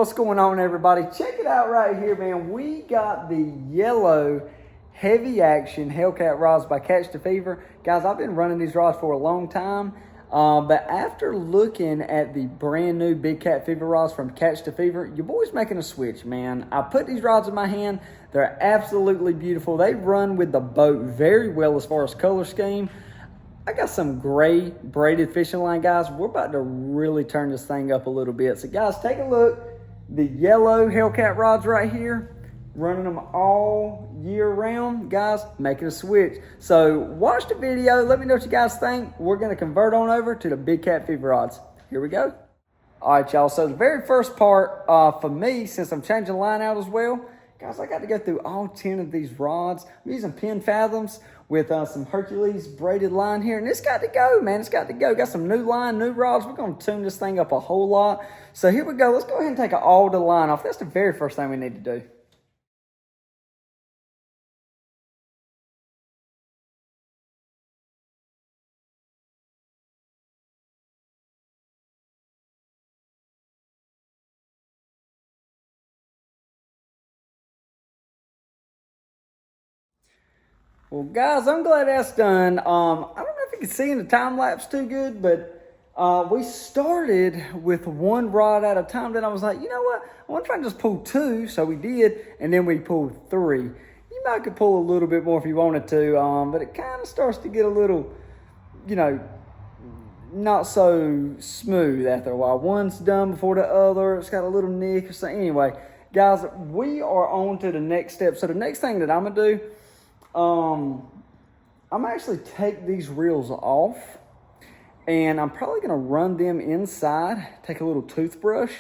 What's going on, everybody? Check it out right here, man. We got the yellow heavy action Hellcat rods by Catch the Fever. Guys, I've been running these rods for a long time, but after looking at the brand new Big Cat Fever rods from Catch the Fever, your boy's making a switch, man. I put these rods in my hand. They're absolutely beautiful. They run with the boat very well as far as color scheme. I got some gray braided fishing line, guys. We're about to really turn this thing up a little bit. So, guys, take a look. The yellow Hellcat rods right here, running them all year round, guys, making a switch. So watch the video. Let me know what you guys think. We're going to convert on over to the Big Cat Fever rods. Here we go. All right, y'all. So the very first part for me, since I'm changing the line out as well, guys, I got to go through all 10 of these rods. I'm using pin fathoms with some Hercules braided line here. And it's got to go, man. It's got to go. Got some new line, new rods. We're going to tune this thing up a whole lot. So here we go. Let's go ahead and take all the line off. That's the very first thing we need to do. Well, guys, I'm glad that's done. I don't know if you can see in the time lapse too good, but we started with one rod at a time. Then I was like, you know what? I want to try and just pull two. So we did, and then we pulled three. You might could pull a little bit more if you wanted to, but it kind of starts to get a little, you know, not so smooth after a while. One's done before the other. It's got a little nick or something. Anyway, guys, we are on to the next step. So the next thing that I'm going to do, I'm actually take these reels off, and I'm probably going to run them inside, take a little toothbrush,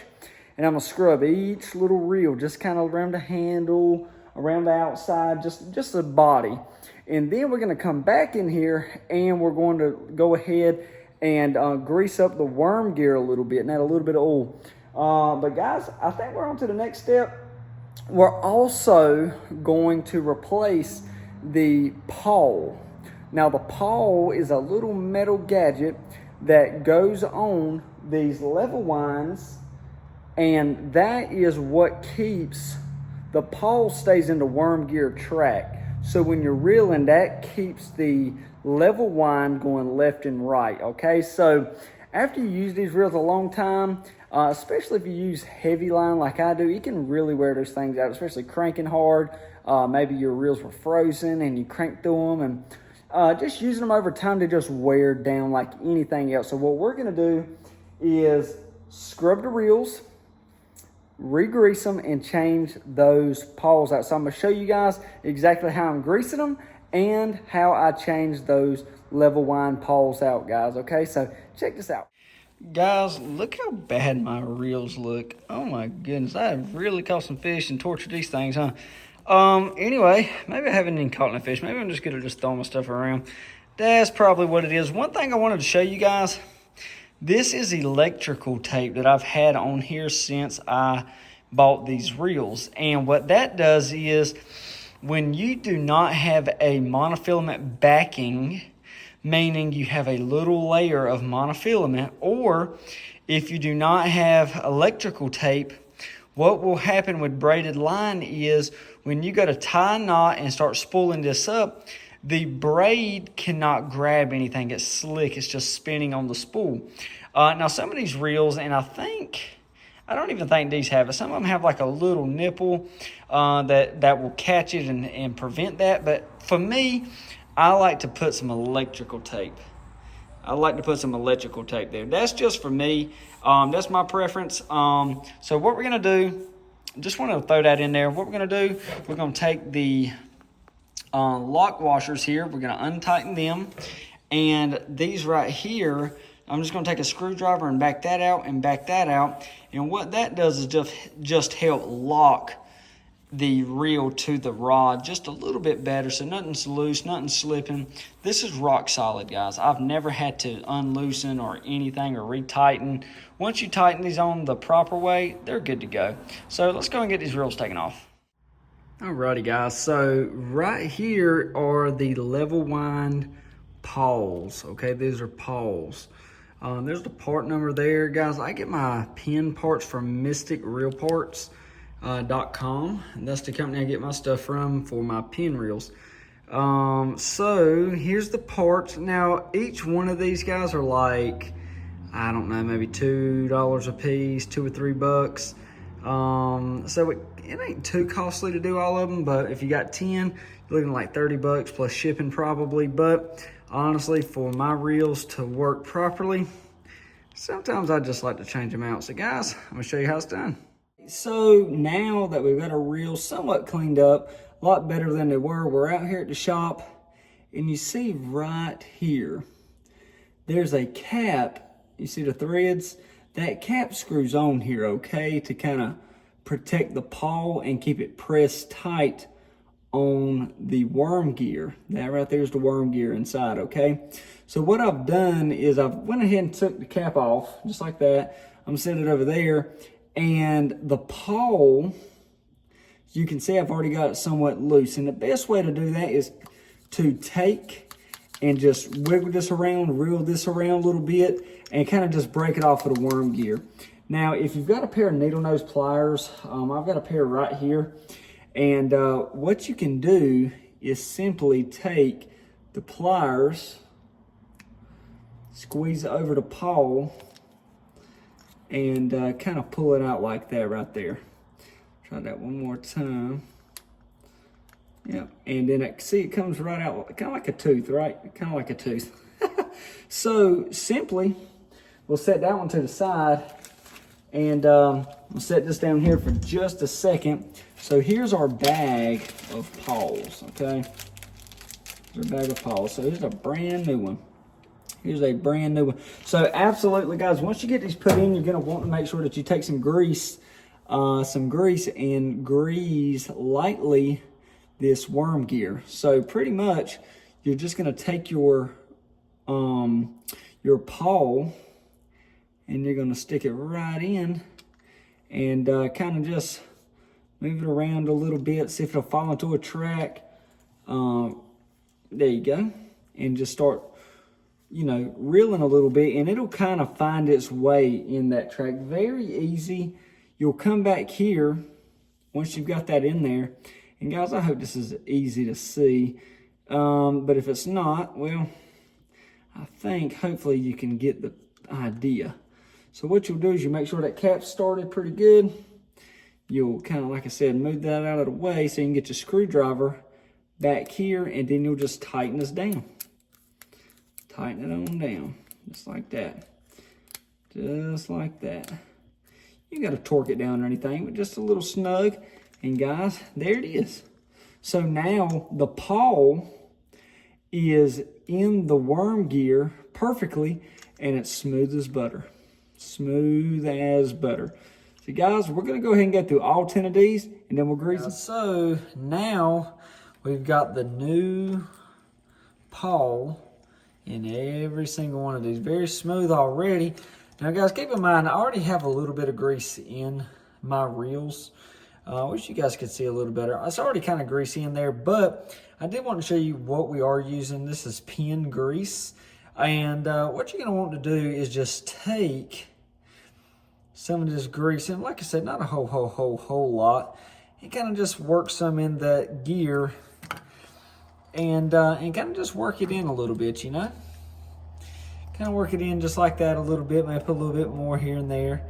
and I'm going to scrub each little reel just kind of around the handle, around the outside, just the body. And then we're going to come back in here, and we're going to go ahead and grease up the worm gear a little bit and add a little bit of oil. But guys, I think we're on to the next step. We're also going to replace the pawl. Now the pawl is a little metal gadget that goes on these level winds, and that is what keeps the pawl stays in the worm gear track. So when you're reeling, that keeps the level wind going left and right. Okay, so after you use these reels a long time, especially if you use heavy line like I do, you can really wear those things out, especially cranking hard. Maybe your reels were frozen and you cranked through them, and just using them over time, they just wear down like anything else. So what we're going to do is scrub the reels, re-grease them, and change those pawls out. So I'm going to show you guys exactly how I'm greasing them and how I change those level wind pawls out, guys. Okay, so check this out. Guys, look how bad my reels look. Oh my goodness, I have really caught some fish and tortured these things, huh? Anyway, maybe I haven't even caught any fish. Maybe I'm just good at just throwing my stuff around. That's probably what it is. One thing I wanted to show you guys, this is electrical tape that I've had on here since I bought these reels. And what that does is, when you do not have a monofilament backing, meaning you have a little layer of monofilament, or if you do not have electrical tape, what will happen with braided line is when you go to tie a knot and start spooling this up, the braid cannot grab anything. It's slick. It's just spinning on the spool. Now, some of these reels, and I don't even think these have it. Some of them have like a little nipple that will catch it and prevent that. But for me, I like to put some electrical tape. I like to put some electrical tape there. That's just for me. That's my preference. So what we're going to do, just want to throw that in there. What we're going to do, we're going to take the lock washers here. We're going to untighten them. And these right here, I'm just going to take a screwdriver and back that out and back that out. And what that does is just help lock the reel to the rod just a little bit better, so nothing's loose, nothing's slipping. This is rock solid, guys. I've never had to unloosen or anything or retighten. Once you tighten these on the proper way, they're good to go. So let's go and get these reels taken off. Alrighty, guys, so right here are the level wind pawls. Okay, these are pawls. There's the part number there, guys. I get my pin parts from mysticreelparts.com, and that's the company I get my stuff from for my pin reels. So here's the parts. Now, each one of these guys are like, I don't know, maybe $2 a piece, $2 or $3. So it ain't too costly to do all of them, but if you got 10, you're looking like $30 plus shipping probably. But honestly, for my reels to work properly, sometimes I just like to change them out. So guys, I'm gonna show you how it's done. So now that we've got our reels somewhat cleaned up, a lot better than they were, we're out here at the shop, and you see right here, there's a cap. You see the threads? That cap screws on here, okay, to kind of protect the pawl and keep it pressed tight on the worm gear. That right there is the worm gear inside, okay? So what I've done is I've went ahead and took the cap off, just like that. I'm setting it over there, and the pawl, you can see I've already got it somewhat loose. And the best way to do that is to take and just wiggle this around, reel this around a little bit, and kind of just break it off of the worm gear. Now, if you've got a pair of needle nose pliers, I've got a pair right here. And what you can do is simply take the pliers, squeeze it over the pawl, and kind of pull it out like that right there. Try that one more time. Yep, and then see it comes right out, kind of like a tooth, right? Kind of like a tooth. So simply, we'll set that one to the side, and we'll set this down here for just a second. So here's our bag of pawls, okay? Here's our bag of pawls. So here's a brand new one. Here's a brand new one. So absolutely, guys, once you get these put in, you're gonna want to make sure that you take some grease and grease lightly this worm gear. So pretty much, you're just gonna take your pawl, and you're gonna stick it right in, and kind of just move it around a little bit, see if it'll fall into a track. There you go. And just start, you know, reeling a little bit, and it'll kind of find its way in that track. Very easy. You'll come back here once you've got that in there. And guys, I hope this is easy to see. But if it's not, well, I think hopefully you can get the idea. So what you'll do is you make sure that cap's started pretty good. You'll kind of, like I said, move that out of the way so you can get your screwdriver back here, and then you'll just tighten this down. Tighten it on down, just like that. Just like that. You got to torque it down or anything, but just a little snug. And guys, there it is. So now the pawl is in the worm gear perfectly, and it's smooth as butter. Smooth as butter. So guys, we're gonna go ahead and get through all 10 of these, and then we'll grease them. So now we've got the new pawl in every single one of these. Very smooth already. Now guys, keep in mind, I already have a little bit of grease in my reels. I wish you guys could see a little better. It's already kind of greasy in there, but I did want to show you what we are using. This is pin grease. And what you're gonna want to do is just take some of this grease, and like I said, not a whole lot. And kind of just work some in that gear, and kind of just work it in a little bit, you know? Kind of work it in just like that a little bit, maybe put a little bit more here and there.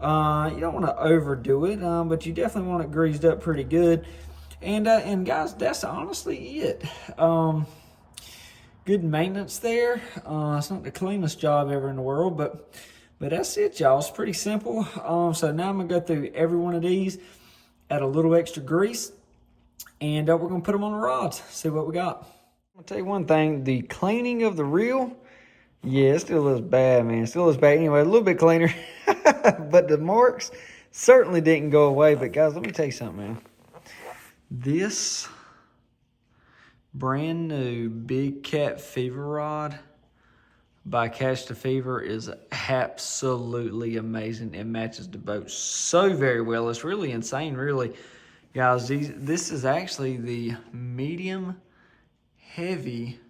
You don't want to overdo it, but you definitely want it greased up pretty good. And guys, that's honestly it. Good maintenance there. It's not the cleanest job ever in the world, but that's it, y'all. It's pretty simple. So now I'm gonna go through every one of these, add a little extra grease, and we're gonna put them on the rods, see what we got. I'm gonna tell you one thing, the cleaning of the reel, yeah, it still looks bad, man. It still looks bad anyway, a little bit cleaner. But the marks certainly didn't go away. But guys, let me tell you something, man. This brand new Big Cat Fever Rod by Catch the Fever is absolutely amazing. It matches the boat so very well. It's really insane, really. Guys, this is actually the medium heavy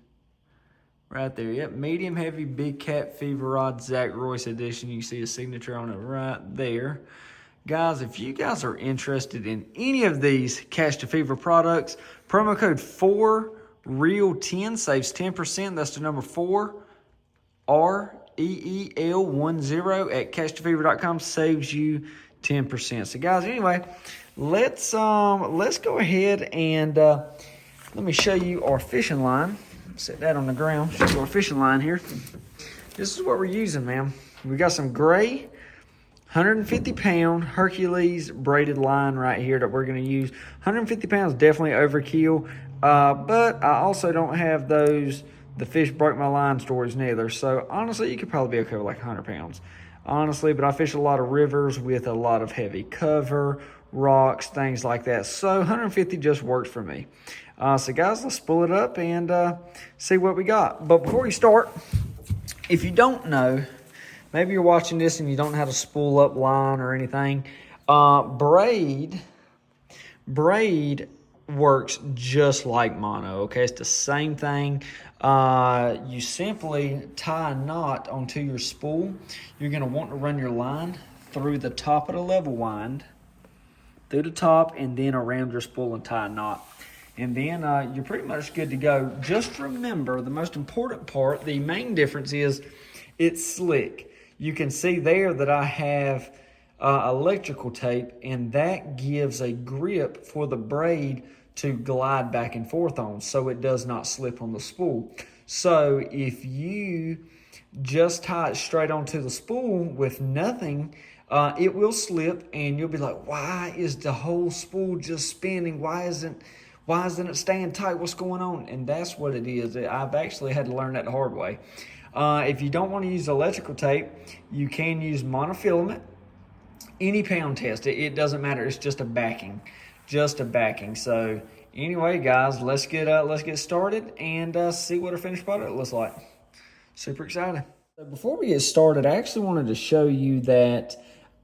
Right there. Yep, medium heavy big cat fever rod, Zach Royce edition. You see a signature on it right there. Guys, if you guys are interested in any of these Catch to Fever products, promo code 4REEL10 saves 10%. That's the number 4, REEL10 at catchtofever.com, saves you 10%. So guys, anyway, let's go ahead and let me show you our fishing line. Set that on the ground. Show you our fishing line here. This is what we're using, man. We got some gray 150-pound Hercules braided line right here that we're going to use. 150 pounds, definitely overkill. But I also don't have the fish broke my line stories neither. So, honestly, you could probably be okay with like 100 pounds. Honestly, but I fish a lot of rivers with a lot of heavy cover, rocks, things like that. So, 150 just works for me. So, guys, let's spool it up and see what we got. But before we start, if you don't know, maybe you're watching this and you don't know how to spool up line or anything. Braid works just like mono, okay? It's the same thing. You simply tie a knot onto your spool. You're going to want to run your line through the top of the level wind, through the top, and then around your spool and tie a knot. And then you're pretty much good to go. Just remember, the most important part, the main difference is it's slick. You can see there that I have electrical tape, and that gives a grip for the braid to glide back and forth on, so it does not slip on the spool. So if you just tie it straight onto the spool with nothing, it will slip, and you'll be like, why is the whole spool just spinning? Why isn't it staying tight? What's going on? And that's what it is. I've actually had to learn that the hard way. If you don't want to use electrical tape, you can use monofilament. Any pound test, it doesn't matter. It's just a backing, So anyway, guys, let's get started and see what our finished product looks like. Super excited. So before we get started, I actually wanted to show you that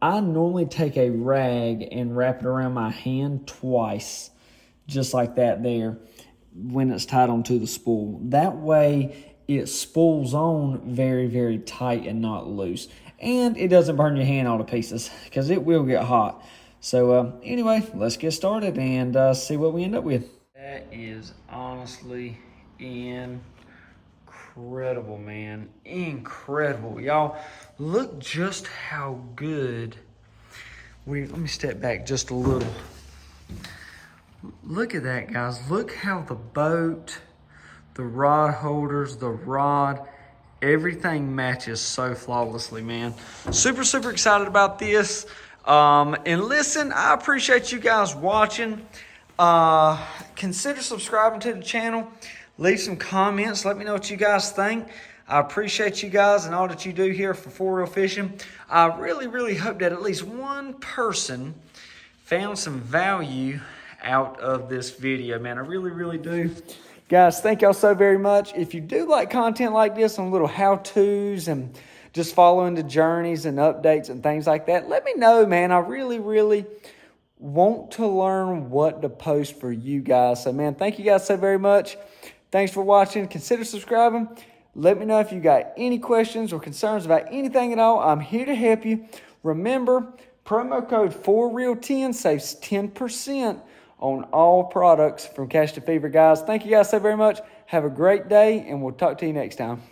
I normally take a rag and wrap it around my hand twice, just like that there, when it's tied onto the spool. That way it spools on very, very tight and not loose. And it doesn't burn your hand all to pieces, because it will get hot. So anyway, let's get started and see what we end up with. That is honestly incredible, man. Incredible. Y'all, look just how good. Let me step back just a little. Look at that, guys. Look how the boat, the rod holders, the rod, everything matches so flawlessly, man. Super, super excited about this. And listen, I appreciate you guys watching. Consider subscribing to the channel. Leave some comments. Let me know what you guys think. I appreciate you guys and all that you do here for 4 Reel Fishing. I really, really hope that at least one person found some value out of this video, man. I really, really do. Guys, thank y'all so very much. If you do like content like this on little how-tos and just following the journeys and updates and things like that, let me know, man. I really, really want to learn what to post for you guys. So, man, thank you guys so very much. Thanks for watching. Consider subscribing. Let me know if you got any questions or concerns about anything at all. I'm here to help you. Remember, promo code 4REEL10 saves 10% on all products from Catch to Fever, guys. Thank you guys so very much. Have a great day, and we'll talk to you next time.